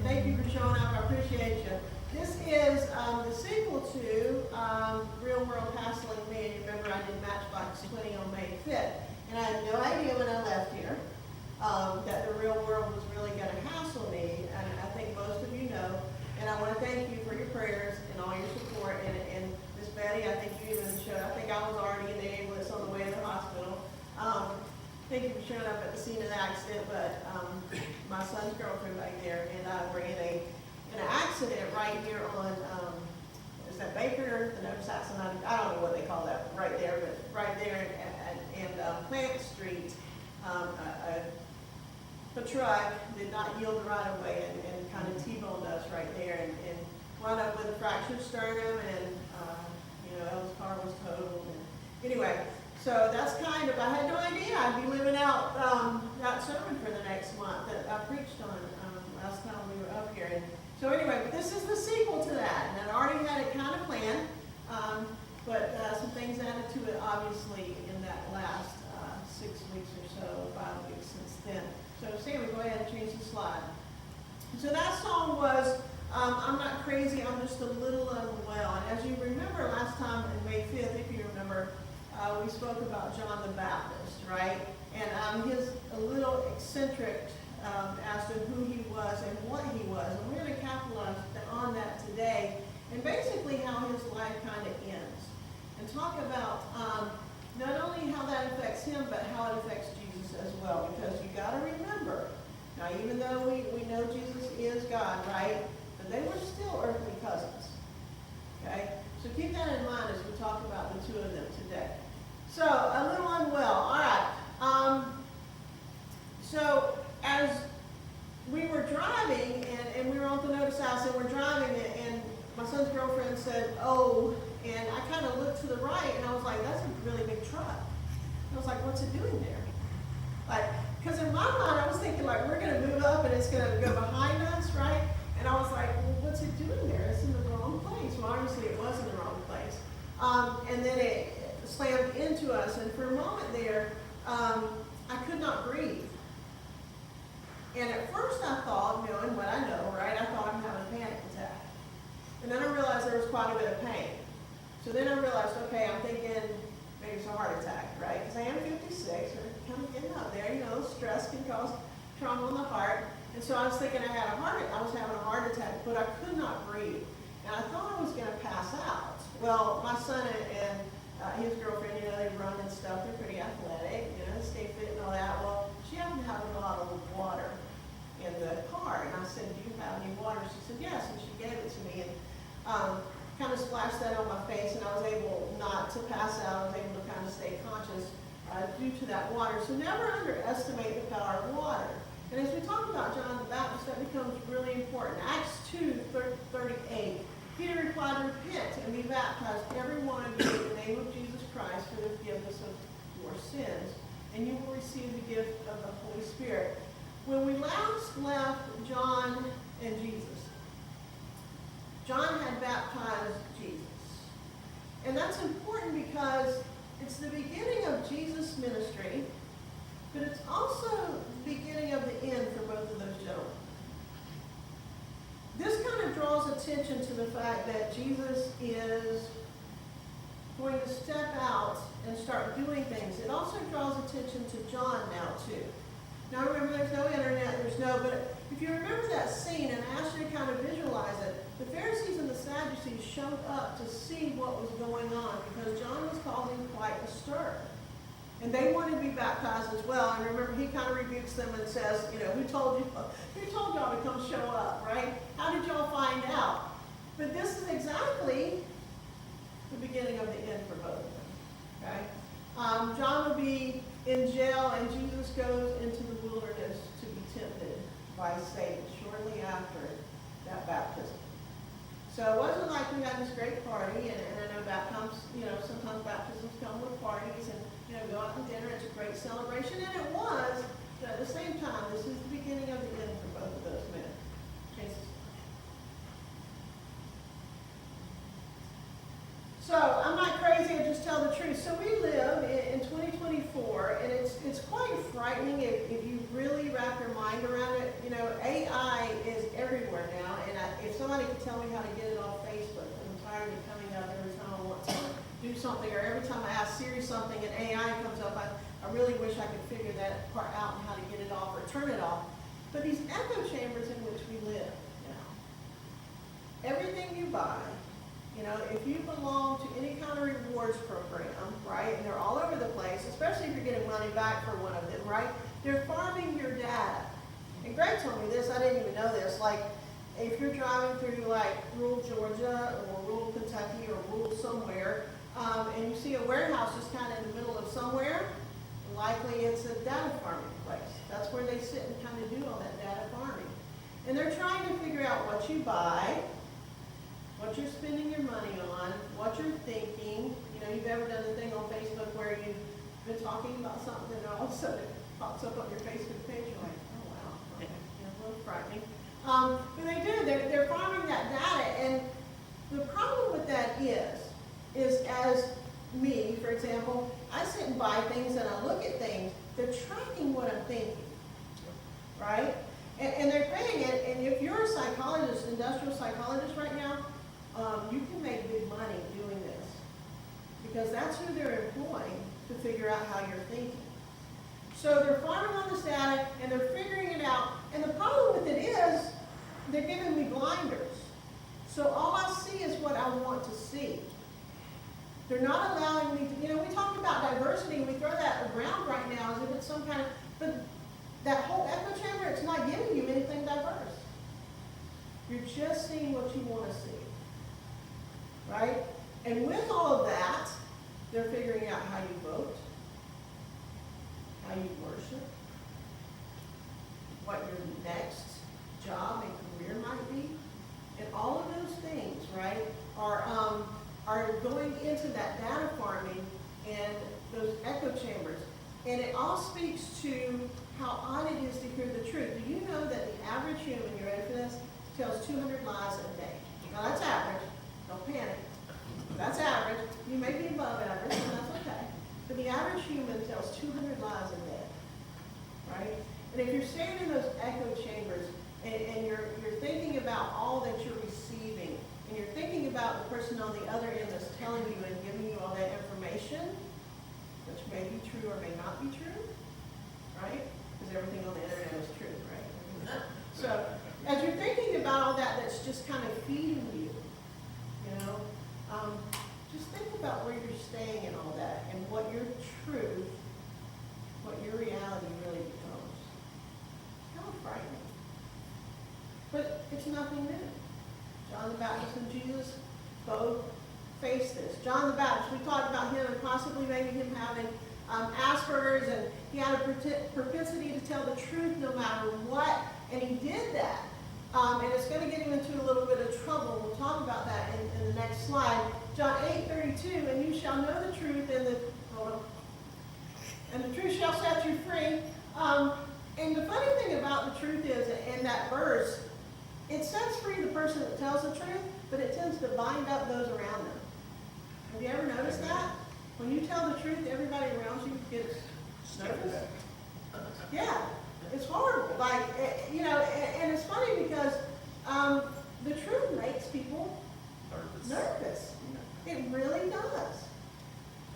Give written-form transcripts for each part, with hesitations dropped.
thank you for showing up. I appreciate you. This is the sequel to Real World Hassling Me. And you remember I did Matchbox 20 on May 5th. And I had no idea when I left here that the real world was really going to hassle me. And I think most of you know. And I want to thank you for your prayers and all your support. And Miss Betty, I think you even showed up. I think I was already in the ambulance on the way to the hospital. Thank you for showing up at the scene of the accident, but my son's girlfriend back there and I were in an accident right here on, is that Baker, the Nova Saxon, I don't know what they call that right there, but right there in Plant Street, the truck did not yield the right of way and kind of T-boned us right there and wound up with a fractured sternum and, Elle's car was totaled. And anyway, so that's kind of, I had no idea I'd be living out that sermon for the next month that I preached on last time we were up here. And so anyway, but this is the sequel to that, and I already had it kind of planned, but some things added to it obviously in that last 6 weeks or so, 5 weeks since then. So Sammy, go ahead and change the slide. So that song was, I'm not crazy, I'm just a little unwell. And as you remember last time on May 5th, if you remember, we spoke about John the Baptist, right? And his a little eccentric as to who he was and what he was. And we're going to capitalize on that today and basically how his life kind of ends. And talk about not only how that affects him, but how it affects Jesus as well. Because you got to remember, now even though we know Jesus is God, right? But they were still earthly cousins, okay? So keep that in mind as we talk about the two of them today. So, a little unwell. All right. So, as we were driving, and we were on the notice house, and we're driving, and my son's girlfriend said, oh, and I kind of looked to the right, and I was like, that's a really big truck. I was like, what's it doing there? Like, because in my mind, I was thinking, like, we're going to move up, and it's going to go behind us, right? And I was like, well, what's it doing there? It's in the wrong place. Well, obviously, it was in the wrong place. And then it slammed into us, and for a moment there, I could not breathe. And at first I thought, knowing what I know, right, I thought I'm having a panic attack. And then I realized there was quite a bit of pain. So then I realized, okay, I'm thinking maybe it's a heart attack, right? Because I am 56, or kind of getting up there, stress can cause trauma on the heart. And so I was thinking I was having a heart attack, but I could not breathe. And I thought I was going to pass out. Well, my son and his girlfriend, they run and stuff. They're pretty athletic, stay fit and all that. Well, she happened to have a bottle of water in the car. And I said, do you have any water? She said, yes. And she gave it to me and kind of splashed that on my face. And I was able not to pass out. I was able to kind of stay conscious due to that water. So never underestimate the power of water. And as we talk about John the Baptist, that becomes really important. Acts 2:38. Peter replied, repent and be baptized, every one of you, in the name of Jesus Christ, for the forgiveness of your sins, and you will receive the gift of the Holy Spirit. When we last left John and Jesus, John had baptized Jesus. And that's important because it's the beginning of Jesus' ministry, but it's also the beginning of the end for both of those gentlemen. This kind of draws attention to the fact that Jesus is going to step out and start doing things. It also draws attention to John now, too. Now, remember, there's no internet, but if you remember that scene, and I asked you to kind of visualize it, the Pharisees and the Sadducees showed up to see what was going on because John was causing quite a stir. And they wanted to be baptized as well. And remember, he kind of rebukes them and says, who told y'all to come show up, right? How did y'all find out? But this is exactly the beginning of the end for both of them, okay? John will be in jail, and Jesus goes into the wilderness to be tempted by Satan shortly after that baptism. So it wasn't like we had this great party, and I know sometimes baptisms come with parties, and go out to dinner. It's a great celebration, and it was. But at the same time, this is the beginning of the end for both of those men. Jesus. So I'm not crazy. I just tell the truth. So we live in 2024, and it's quite frightening if you really wrap your mind around it. AI is everywhere now, and if somebody could tell me how to get it off Facebook, I'm tired of it coming up every time I want to do something, or every time I ask Siri something and AI comes up, I really wish I could figure that part out and how to get it off or turn it off. But these echo chambers in which we live now, everything you buy, you know, if you belong to any kind of rewards program, right, and they're all over the place, especially if you're getting money back for one of them, right, they're farming your data. And Greg told me this, I didn't even know this, like, if you're driving through, like, rural Georgia or rural Kentucky or rural somewhere, and you see a warehouse just kind of in the middle of somewhere, likely it's a data farming place. That's where they sit and kind of do all that data farming. And they're trying to figure out what you buy, what you're spending your money on, what you're thinking. You know, you've ever done the thing on Facebook where you've been talking about something and all of a sudden it pops up on your Facebook page. You're like, oh wow, okay, you know, a little frightening. But they do, they're farming that data, and the problem with that is as me, for example, I sit and buy things and I look at things, they're tracking what I'm thinking, right? And they're paying it, and if you're a psychologist, industrial psychologist right now, you can make big money doing this, because that's who they're employing to figure out how you're thinking. So they're farming on this data, and they're figuring it out, and the problem with it is, they're giving me blinders. So all I see is what I want to see. They're not allowing me to, you know, we talk about diversity, and we throw that around right now as if it's some kind of, but that whole echo chamber, it's not giving you anything diverse. You're just seeing what you want to see, right? And with all of that, they're figuring out how you vote, how you worship, what your next job and career might be, and all of those things, right, are going into that data farming and those echo chambers. And it all speaks to how odd it is to hear the truth. Do you know that the average human, you ready for this, tells 200 lies a day? Now that's average. Don't panic. That's average. You may be above average, and that's okay. But the average human tells 200 lies a day, right? And if you're staying in those echo chambers and you're thinking about all that you're receiving, and you're thinking about the person on the other end that's telling you and giving you all that information, which may be true or may not be true, right? Because everything on the internet is true, right? So as you're thinking about all that that's just kind of feeding you, you know, just think about where you're staying and all that, and what your truth, what your reality really becomes. Kind of frightening. But it's nothing new. John the Baptist and Jesus both faced this. John the Baptist, we talked about him and possibly maybe him having Asperger's, and he had a propensity to tell the truth no matter what, and he did that. And it's going to get him into a little bit of trouble. We'll talk about that in the next slide. John 8:32, and you shall know the truth, and the truth shall set you free. And the funny thing about the truth is, in that verse, it sets free the person that tells the truth, but it tends to bind up those around them. Have you ever noticed that? When you tell the truth, everybody around you gets nervous. Yeah, it's horrible. Like, you know, and it's funny because the truth makes people nervous. It really does.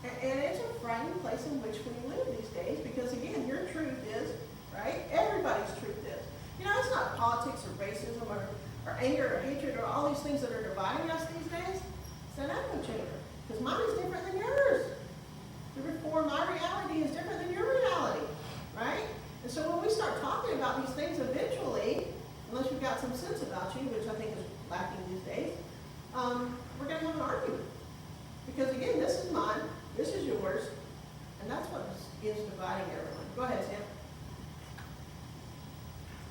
And it's a frightening place in which we live these days, because again, your truth is, right? Everybody's truth is. You know, it's not politics or racism or anger or hatred or all these things that are dividing us these days. It's an echo chamber. Because mine is different than yours. Therefore, my reality is different than your reality, right? And so when we start talking about these things eventually, unless you've got some sense about you, which I think is lacking these days, we're going to have an argument. Because again, this is mine, this is yours, and that's what is dividing everyone. Go ahead, Sam.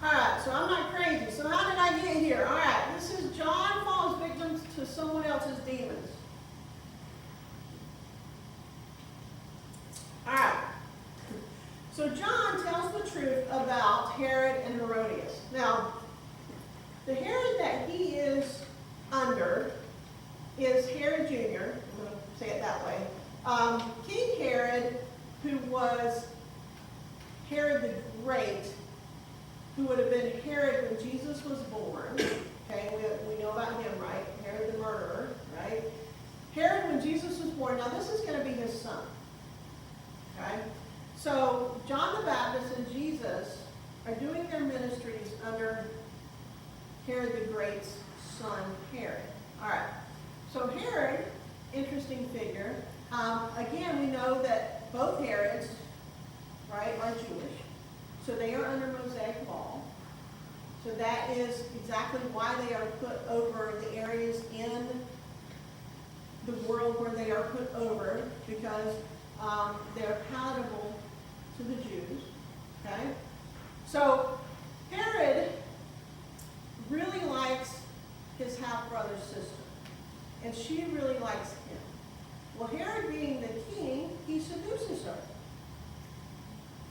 All right, so I'm not crazy. So how did I get here? All right, this is John falls victim to someone else's demons. All right. So John tells the truth about Herod and Herodias. Now, the Herod that he is under is Herod Jr. I'm going to say it that way. King Herod, who was Herod the Great, who would have been Herod when Jesus was born. Okay, we know about him, right? Herod the murderer, right? Herod when Jesus was born. Now this is going to be his son. Okay? So John the Baptist and Jesus are doing their ministries under Herod the Great's son, Herod. All right. So Herod, interesting figure. Again, we know that both Herods, right, are Jewish. So they are under Mosaic law. So that is exactly why they are put over the areas in the world where they are put over, because they're palatable to the Jews. Okay? So Herod really likes his half-brother's sister, and she really likes him. Well, Herod being the king, he seduces her.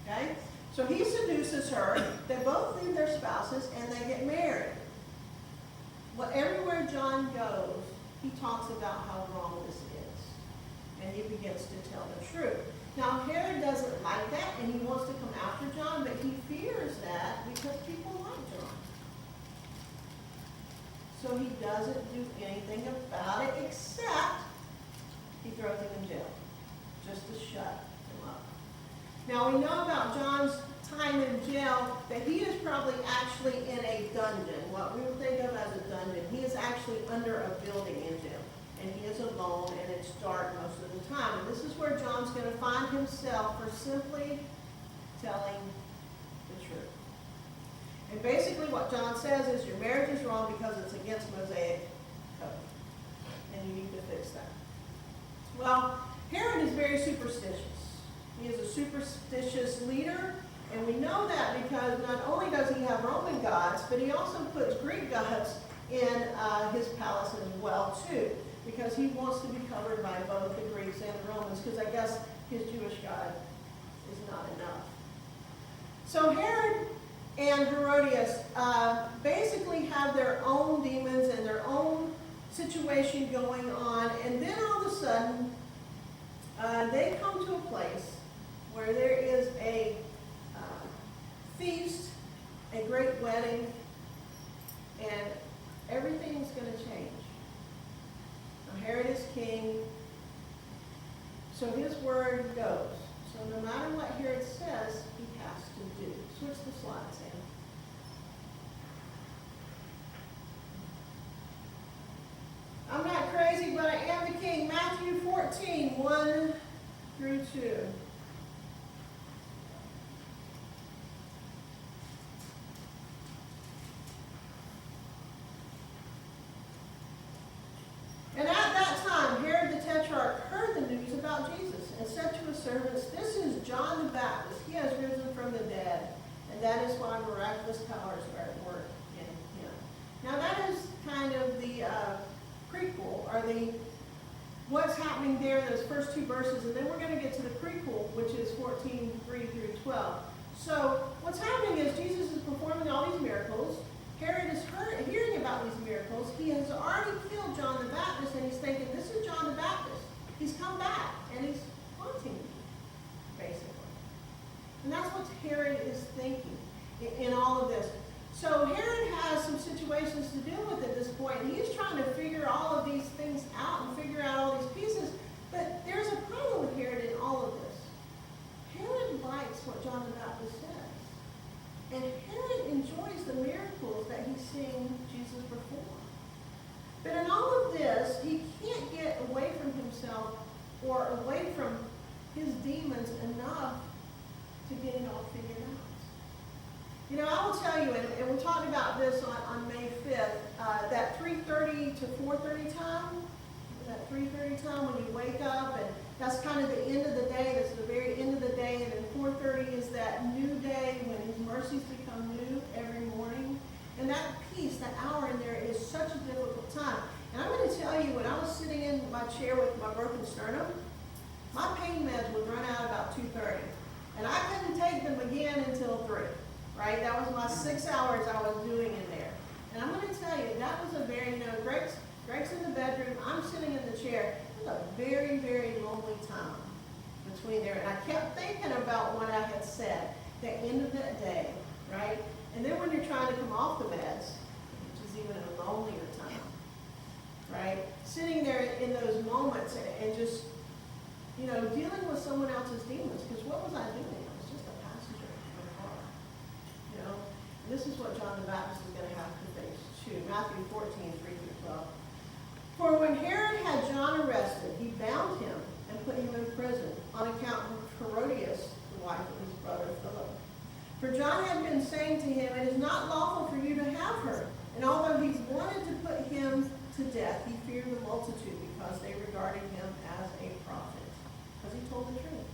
Okay? So he seduces her, they both leave their spouses, and they get married. Well, everywhere John goes, he talks about how wrong this is, and he begins to tell the truth. Now, Herod doesn't like that, and he wants to come after John, but he fears that because people like John. So he doesn't do anything about it, except he throws him in jail, just to shut him up. Now, we know about John's time in jail that he is probably actually in a dungeon, what we would think of as a dungeon. He is actually under a building in jail, and he is alone, and it's dark most of the time. And this is where John's going to find himself for simply telling the truth. And basically what John says is your marriage is wrong because it's against Mosaic code, and you need to fix that. Well, Herod is very superstitious. He is a superstitious leader, and we know that because not only does he have Roman gods, but he also puts Greek gods in his palace as well, too, because he wants to be covered by both the Greeks and the Romans, because I guess his Jewish God is not enough. So Herod and Herodias basically have their own demons and their own situation going on, and then all of a sudden, they come to a place where there is a feast, a great wedding, and everything's going to change. Now, Herod is king, so his word goes. So no matter what Herod says, he has to do. Switch the slides, Sam. I'm not crazy, but I am the king. Matthew 14, 1 through 2. And at that time, Herod the Tetrarch heard the news about Jesus and said to his servants, "This is John the Baptist. He has risen from the dead, and that is why miraculous powers are at work in him." Now that is kind of the prequel, or what's happening there in those first two verses, and then we're going to get to the prequel, which is 14:3 through 12. So what's happening is Jesus is performing all these miracles. Herod is hearing about these miracles. He has already killed John the Baptist, and he's thinking, this is John the Baptist. He's come back, and he's haunting me, basically. And that's what Herod is thinking in all of this. So Herod has some situations to deal with at this point, and he's trying to figure all of these things out and figure out all these pieces. But there's a problem with Herod in all of this. Herod likes what John the Baptist says. And Herod enjoys the miracles that he's seeing Jesus perform. But in all of this, he can't get away from himself or away from his demons enough to get it all figured out. You know, I will tell you, and we talked about this on May 5th, that 3:30 to 4:30 time, that 3:30 time when you wake up, and that's kind of the end of the day, that's the very end of the day, and then 4:30 is that new day when his mercies become new every morning. And that piece, that hour in there is such a difficult time. And I'm going to tell you, when I was sitting in my chair with my broken sternum, my pain meds would run out about 2:30. And I couldn't take them again until 3. Right? That was my 6 hours I was doing in there. And I'm going to tell you, that was a very, Greg's in the bedroom, I'm sitting in the chair. It was a very, very lonely time between there. And I kept thinking about what I had said. The end of that day right? And then when you're trying to come off the meds, which is even a lonelier time, right? Sitting there in those moments and just, dealing with someone else's demons. Because what was I doing? I was just a passenger in a car, And this is what John the Baptist is going to have to face too. Matthew 14:3-12. For when Herod had John arrested, he bound him and put him in prison on account of Herodias, the wife of his brother Philip. For John had been saying to him, it is not lawful for you to have her. And although he wanted to put him to death, he feared the multitude because they regarded him as a prophet, because he told the truth.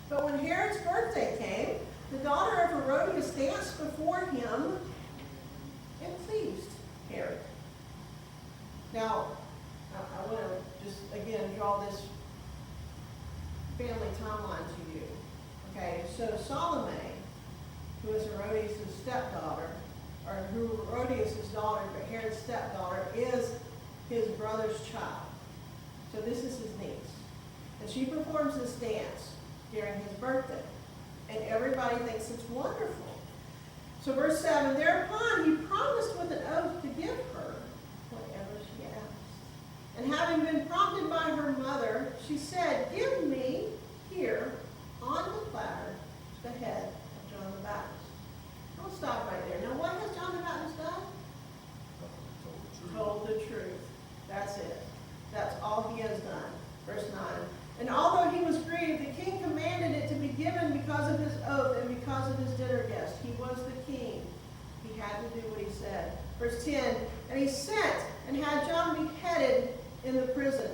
But when Herod's birthday came, the daughter of Herodias danced before him and pleased Herod. Now, I want to just, again, draw this family timeline to you. Okay, so Salome, who is Herodias' stepdaughter, or who Herodias' daughter, but Herod's stepdaughter, is his brother's child. So this is his niece. And she performs this dance during his birthday. And everybody thinks it's wonderful. So verse 7, thereupon he promised with an oath to give her whatever she asked. And having been prompted by her mother, she said, give me here on the platter the head of John the Baptist. I'll stop right there. Now what has John the Baptist done? Told the truth. That's it. That's all he has done. Verse 9. And although he was grieved, the king commanded it to be given because of his oath and because of his dinner guest. He was the king. He had to do what he said. Verse 10. And he sent and had John beheaded in the prison.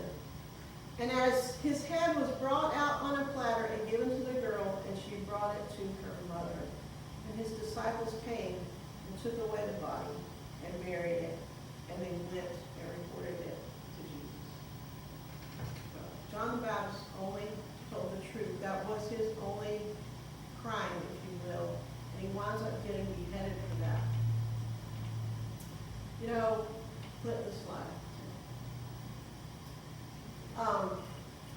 And as his head was brought out on a platter and given to the girl, and she brought it to her mother. And his disciples came and took away the body and buried it. And they went and reported it to Jesus. John the Baptist only told the truth. That was his only crime, if you will. And he winds up getting beheaded for that. Flip the slide.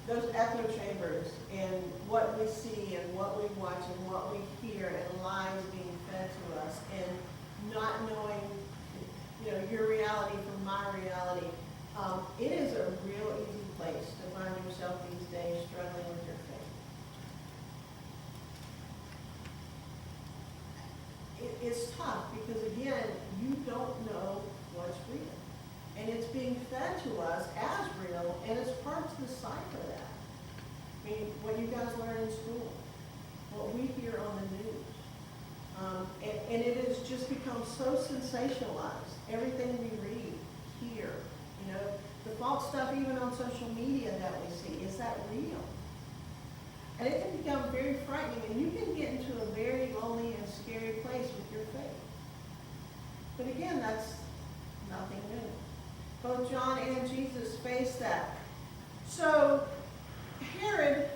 Those echo chambers and what we see and what we watch and what we hear and lies being fed to us and not knowing, your reality from my reality. It is a real easy place to find yourself these days struggling with your faith. It's tough because, again, you don't know what's real. And it's being fed to us as real, and it's hard to decipher that. I mean, what you guys learn in school, what we hear on the news. And it has just become so sensationalized. Everything we read, hear, the false stuff even on social media that we see, is that real? And it can become very frightening, and you can get into a very lonely and scary place with your faith. But again, that's nothing new. Both John and Jesus faced that. So Herod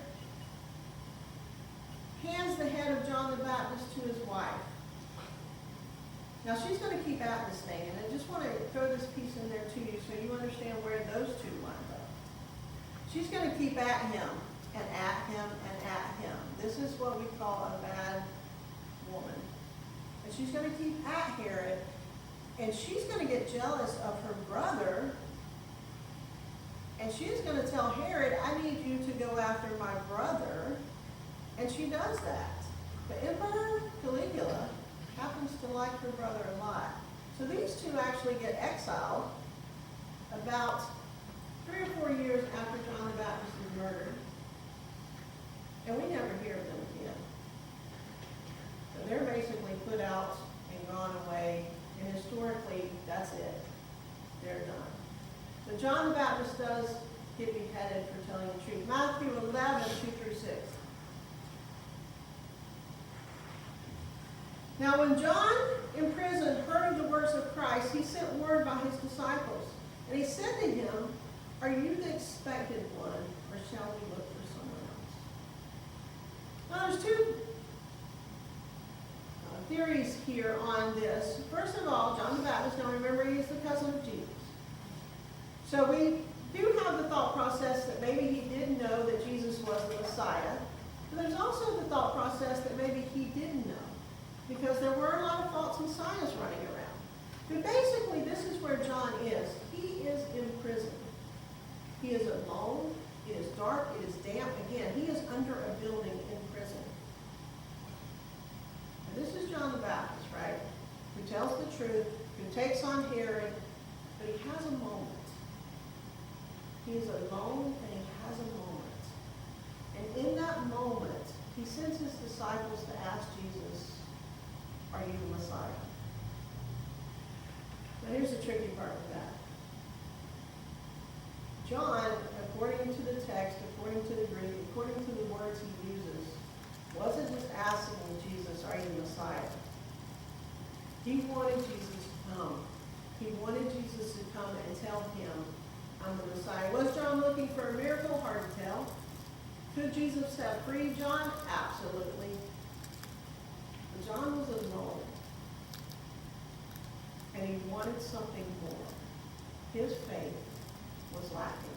hands the head of John the Baptist to his wife. Now she's going to keep at this thing, and I just want to throw this piece in there to you so you understand where those two wind up. She's going to keep at him and at him and at him. This is what we call a bad woman. And she's going to keep at Herod, and she's going to get jealous of her brother, and she's going to tell Herod, I need you to go after my brother, and she does that. The Emperor Caligula happens to like her brother a lot. So these two actually get exiled about 3 or 4 years after John the Baptist is murdered. And we never hear of them again. So they're basically put out and gone away. And historically, that's it. They're done. So John the Baptist does get beheaded for telling the truth. Matthew 11, 2-6. Now when John in prison heard of the works of Christ, he sent word by his disciples. And he said to him, are you the expected one, or shall we look for someone else? Now there's two theories here on this. First of all, John the Baptist, now remember he is the cousin of Jesus. So we do have the thought process that maybe he did know that Jesus was the Messiah. But there's also the thought process that maybe he didn't know. Because there were a lot of Messiahs running around. But basically, this is where John is. He is in prison. He is alone. It is dark. It is damp. Again, he is under a building in prison. And this is John the Baptist, right? Who tells the truth, who takes on Herod, but he has a moment. He is alone and he has a moment. And in that moment, he sends his disciples to ask Jesus, are you the Messiah? Now here's the tricky part with that. John, according to the text, according to the Greek, according to the words he uses, wasn't just asking Jesus, are you the Messiah? He wanted Jesus to come. He wanted Jesus to come and tell him, I'm the Messiah. Was John looking for a miracle? Hard to tell. Could Jesus have freed John? Absolutely. But John was alone. And he wanted something more. His faith was lacking.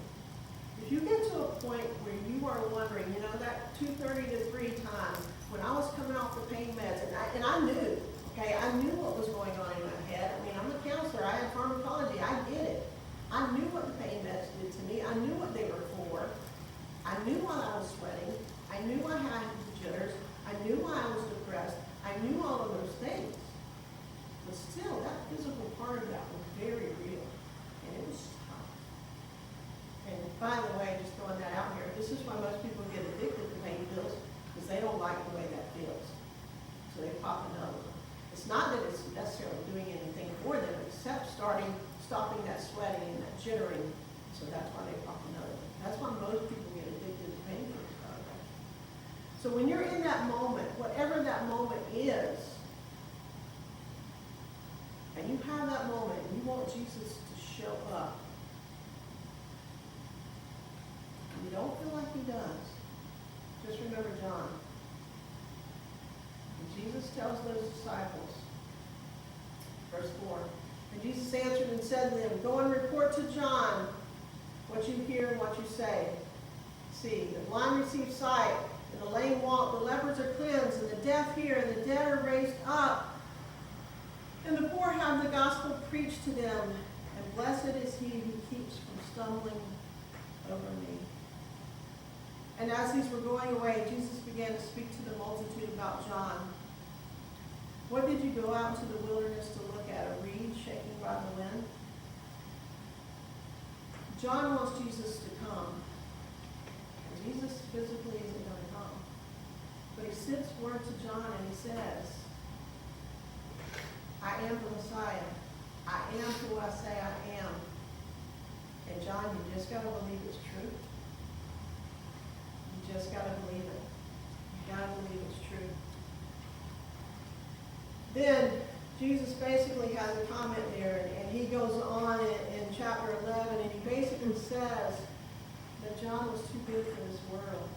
If you get to a point where you are wondering, that 2:30 to 3 time, when I was coming off the pain meds, and I knew, okay, I knew what was going on in my head. I mean, I'm a counselor. I had pharmacology. I get it. I knew what the pain meds did to me. I knew what they were for. I knew why I was sweating. I knew I had jitters. I knew why I was depressed. I knew all of those things. But still, that physical part of that was very real. And it was tough. And by the way, just throwing that out here, this is why most people get addicted to pain pills, because they don't like the way that feels. So they pop another one. It's not that it's necessarily doing anything for them, except stopping that sweating and that jittering. So that's why they pop another one. That's why most people get addicted to pain pills, by the way. So when you're in that moment, whatever that moment is, and you have that moment and you want Jesus to show up, and you don't feel like he does, just remember John. And Jesus tells those disciples, verse 4, and Jesus answered and said to them, go and report to John what you hear and what you say. See, the blind receive sight, and the lame walk, the lepers are cleansed, and the deaf hear, and the dead are raised up, and the poor have the gospel preached to them, and blessed is he who keeps from stumbling over me. And as these were going away, Jesus began to speak to the multitude about John. What did you go out into the wilderness to look at? A reed shaking by the wind? John wants Jesus to come. And Jesus physically isn't going to come. But he sends word to John and he says, I am the Messiah. I am who I say I am. And John, you just got to believe it's true. You just got to believe it. You got to believe it's true. Then Jesus basically has a comment there, and he goes on in chapter 11, and he basically says that John was too good for this world.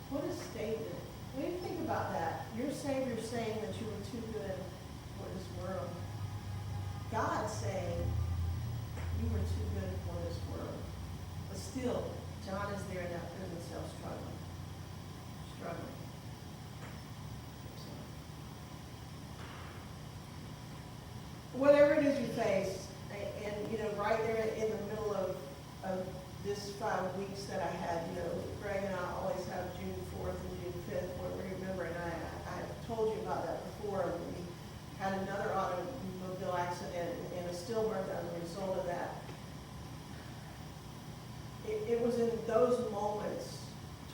What a statement. When you think about that, your Savior saying that you were too good for this world. God saying you were too good for this world. But still, John is there in that prison cell struggling. Whatever it is you face, and right there in the middle of this 5 weeks that I had, Greg and I always have June 4th and June 5th where we remember, and I told you about that before. We had another automobile accident and a stillbirth as a result of that. It was in those moments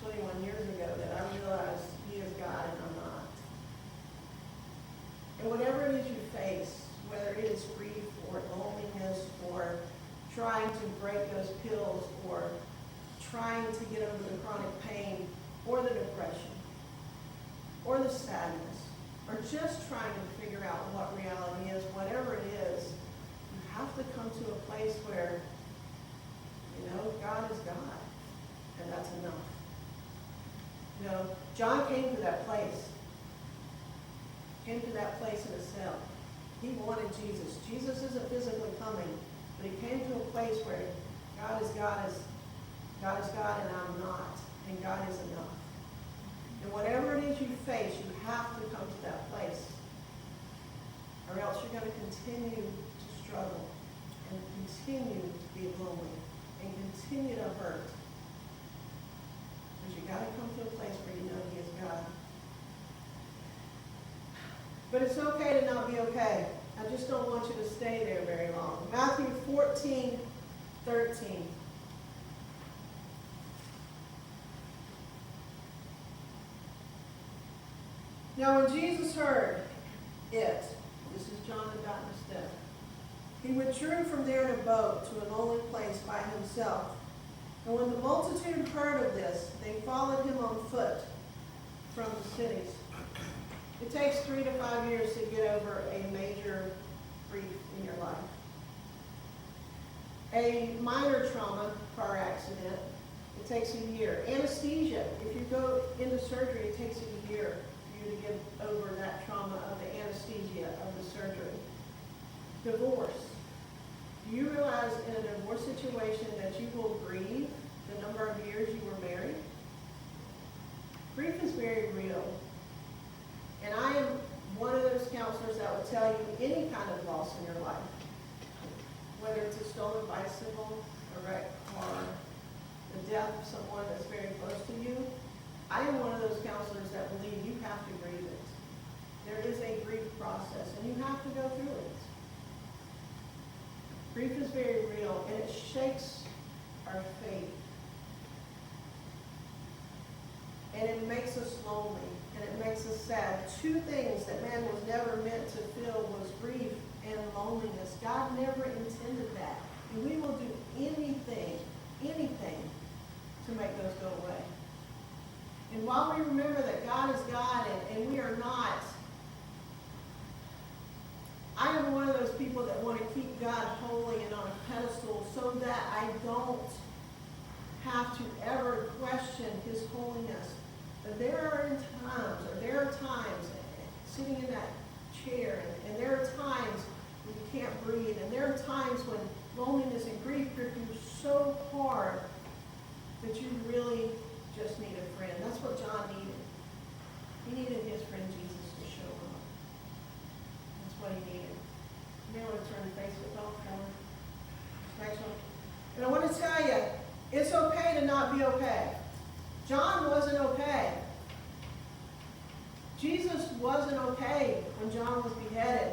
21 years ago that I realized he is God and I'm not. And whatever it is you face, whether it is grief or loneliness or trying to break those pills or trying to get over the chronic pain or the depression or the sadness or just trying to figure out what reality is, whatever it is, you have to come to a place where, God is God, and that's enough. John came to that place. Came to that place in a cell. He wanted Jesus. Jesus isn't physically coming, but he came to a place where God is God and I'm not, and God is enough. And whatever it is you face, you have to come to that place, or else you're going to continue to struggle and continue to be lonely and continue to hurt. Because you got to come to a place where you know he is God. But it's okay to not be okay. I just don't want you to stay there very long. Matthew 14:13. Now when Jesus heard it, this is John the Baptist's death, he withdrew from there in a boat to a lonely place by himself. And when the multitude heard of this, they followed him on foot from the cities. It takes 3 to 5 years to get over a major grief in your life. A minor trauma, car accident, it takes a year. Anesthesia, if you go into surgery, it takes a year for you to get over that trauma of the anesthesia of the surgery. Divorce. Do you realize in a divorce situation that you will grieve the number of years you were married? Grief is very real. And I am one of those counselors that will tell you any kind of loss in your life, whether it's a stolen bicycle, a wrecked car, the death of someone that's very close to you. I am one of those counselors that believe you have to grieve it. There is a grief process, and you have to go through it. Grief is very real, and it shakes our faith. And it makes us lonely, and it makes us sad. Two things that man was never meant to feel was grief and loneliness. God never intended that. And we will do anything to make those go away. And while we remember that God is God and we are not, I am one of those people that want to keep God holy and on a pedestal so that I don't have to ever question his holiness. But there are times sitting in that chair, and there are times when you can't breathe, and there are times when loneliness and grief grip you so hard that you really just need a friend. That's what John needed. He needed his friend Jesus to show up. That's what he needed. You may want to turn the Facebook off for next one. And I want to tell you, it's okay to not be okay. John wasn't okay. Jesus wasn't okay when John was beheaded.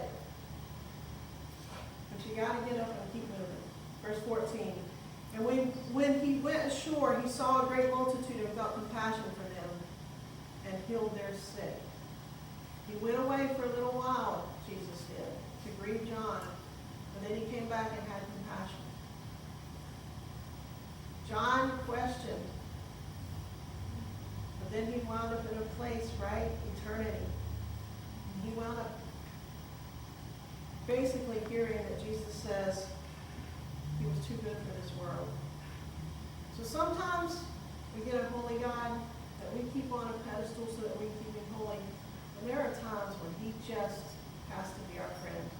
But you got to get up and keep moving. Verse 14. And when he went ashore, he saw a great multitude and felt compassion for them and healed their sick. He went away for a little while, Jesus did, to grieve John. But then he came back and had compassion. John questioned. But then he wound up in a place, right? Eternity. And he wound up basically hearing that Jesus says he was too good for this world. So sometimes we get a holy God that we keep on a pedestal so that we keep him holy. And there are times when he just has to be our friend.